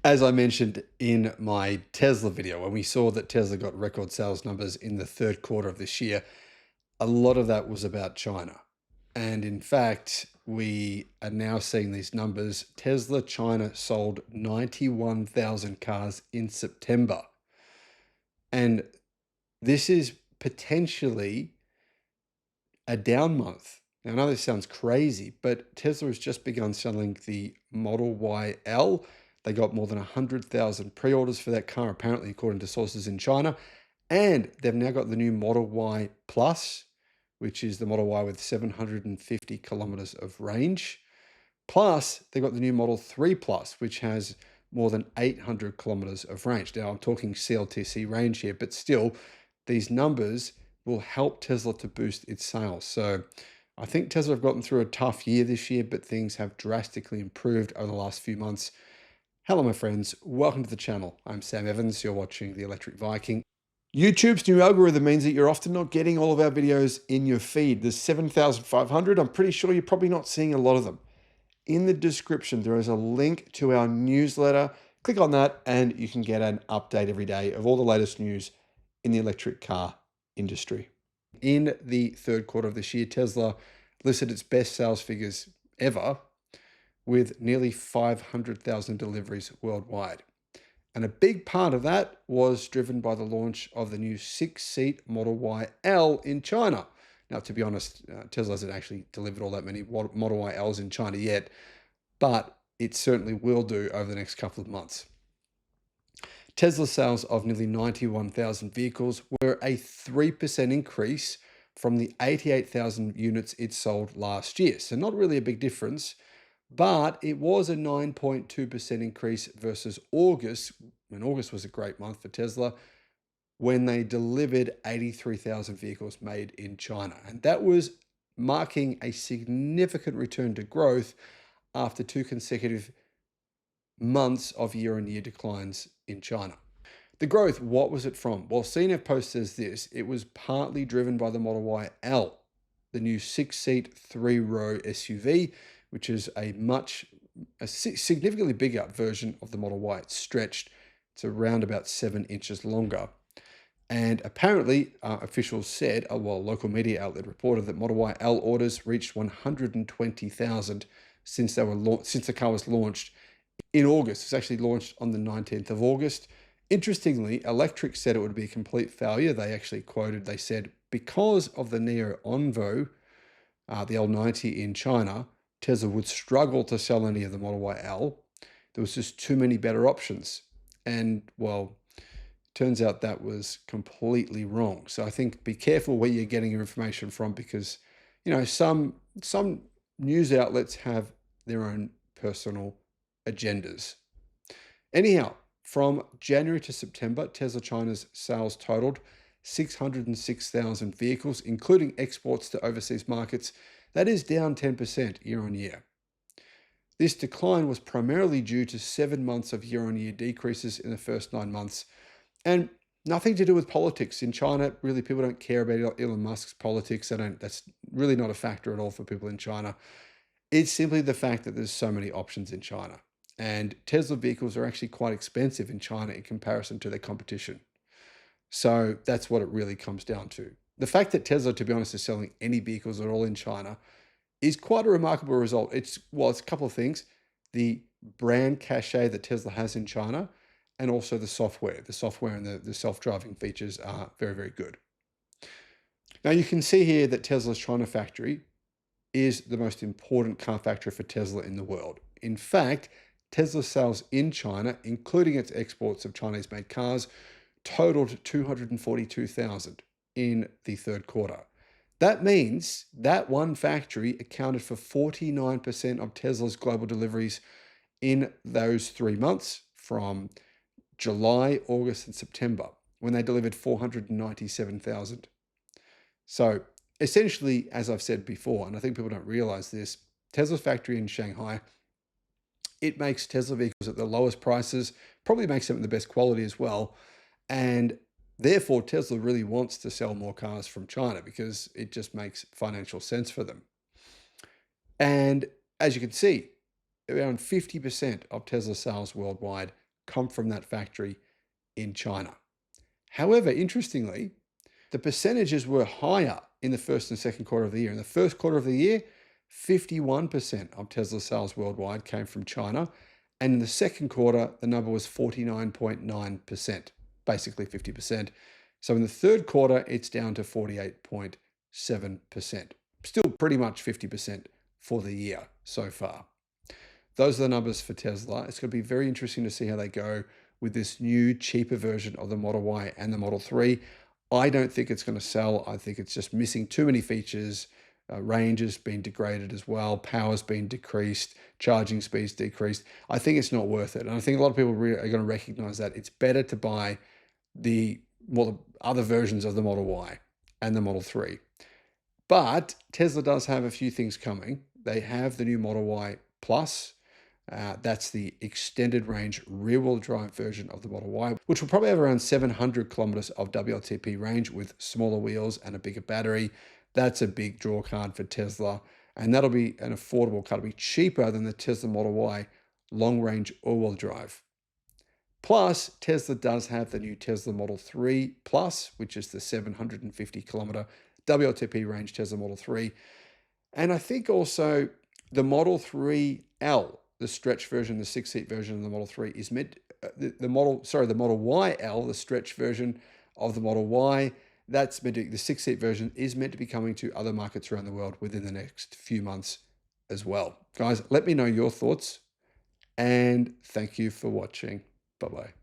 As I mentioned in my Tesla video, when we saw that Tesla got record sales numbers in the third quarter of this year, a lot of that was about China. And in fact, we are now seeing these numbers. Tesla China sold 91,000 cars in September. And this is potentially a down month. Now, I know this sounds crazy, but Tesla has just begun selling the Model Y L. They got more than 100,000 pre-orders for that car, apparently, according to sources in China. And they've now got the new Model Y Plus, which is the Model Y with 750 kilometers of range. Plus, they've got the new Model 3 Plus, which has more than 800 kilometers of range. Now, I'm talking CLTC range here, but still, these numbers will help Tesla to boost its sales. So I think Tesla have gotten through a tough year this year, but things have drastically improved over the last few months. Hello, my friends. Welcome to the channel. I'm Sam Evans. You're watching the Electric Viking. YouTube's new algorithm means that you're often not getting all of our videos in your feed. There's 7,500. I'm pretty sure you're probably not seeing a lot of them. In the description, there is a link to our newsletter. Click on that and you can get an update every day of all the latest news in the electric car industry. In the third quarter of this year, Tesla listed its best sales figures ever with nearly 500,000 deliveries worldwide. And a big part of that was driven by the launch of the new 6-seat Model Y L in China. Now, to be honest, Tesla hasn't actually delivered all that many Model Y Ls in China yet, but it certainly will do over the next couple of months. Tesla sales of nearly 91,000 vehicles were a 3% increase from the 88,000 units it sold last year. So not really a big difference, but it was a 9.2% increase versus August, and August was a great month for Tesla, when they delivered 83,000 vehicles made in China. And that was marking a significant return to growth after 2 consecutive months of year-on-year declines in China. The growth, what was it from? Well, CNF Post says this: it was partly driven by the Model Y L, the new 6-seat, 3-row SUV, which is a significantly bigger version of the Model Y. It's stretched to around about 7 inches longer. And apparently, officials said, well, a local media outlet reported that Model Y L orders reached 120,000 since the car was launched in August. It's actually launched on the 19th of August. Interestingly, Electric said it would be a complete failure. They said, because of the Neo Onvo, the L90 in China, Tesla would struggle to sell any of the Model Y L. There was just too many better options. And, well, turns out that was completely wrong. So I think be careful where you're getting your information from, because, you know, some news outlets have their own personal agendas. Anyhow, from January to September, Tesla China's sales totaled 606,000 vehicles, including exports to overseas markets. That is down 10% year on year. This decline was primarily due to 7 months of year-on-year decreases in the first 9 months, and nothing to do with politics. In China, really, people don't care about Elon Musk's politics. That's really not a factor at all for people in China. It's simply the fact that there's so many options in China. And Tesla vehicles are actually quite expensive in China in comparison to their competition. So that's what it really comes down to. The fact that Tesla, to be honest, is selling any vehicles at all in China is quite a remarkable result. It's a couple of things: the brand cachet that Tesla has in China, and also the software. The software and the self-driving features are very, very good. Now you can see here that Tesla's China factory is the most important car factory for Tesla in the world. In fact, Tesla's sales in China, including its exports of Chinese-made cars, totaled 242,000 in the third quarter. That means that one factory accounted for 49% of Tesla's global deliveries in those 3 months, from July, August, and September, when they delivered 497,000. So essentially, as I've said before, and I think people don't realize this, Tesla's factory in Shanghai, it makes Tesla vehicles at the lowest prices, probably makes them in the best quality as well. And therefore, Tesla really wants to sell more cars from China because it just makes financial sense for them. And as you can see, around 50% of Tesla sales worldwide come from that factory in China. However, interestingly, the percentages were higher in the first and second quarter of the year. In the first quarter of the year, 51% of Tesla sales worldwide came from China. And in the second quarter, the number was 49.9%, basically 50%. So in the third quarter, it's down to 48.7%. Still pretty much 50% for the year so far. Those are the numbers for Tesla. It's going to be very interesting to see how they go with this new, cheaper version of the Model Y and the Model 3. I don't think it's going to sell. I think it's just missing too many features. Range has been degraded as well. Power's been decreased. Charging speed's decreased. I think it's not worth it. And I think a lot of people are going to recognize that it's better to buy the other versions of the Model Y and the Model 3. But Tesla does have a few things coming. They have the new Model Y Plus. That's the extended range rear-wheel drive version of the Model Y, which will probably have around 700 kilometers of WLTP range with smaller wheels and a bigger battery. That's a big draw card for Tesla, and that'll be an affordable car. It'll be cheaper than the Tesla Model Y long-range all-wheel drive. Plus, Tesla does have the new Tesla Model 3 Plus, which is the 750 kilometer WLTP range Tesla Model 3. And I think also the Model 3L, the stretch version, the 6-seat version of the Model 3 is meant, the Model YL, the stretch version of the Model Y, that's meant to, the 6-seat version is meant to be coming to other markets around the world within the next few months as well. Guys, let me know your thoughts, and thank you for watching. Bye-bye.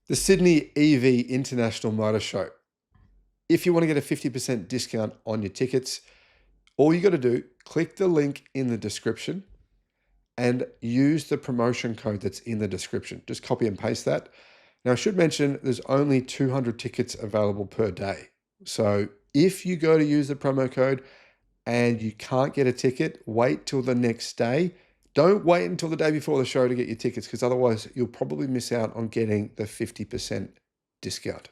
The Sydney EV International Motor Show. If you want to get a 50% discount on your tickets, all you got to do, click the link in the description and use the promotion code that's in the description. Just copy and paste that. Now, I should mention there's only 200 tickets available per day. So if you go to use the promo code and you can't get a ticket, wait till the next day. Don't wait until the day before the show to get your tickets, because otherwise you'll probably miss out on getting the 50% discount.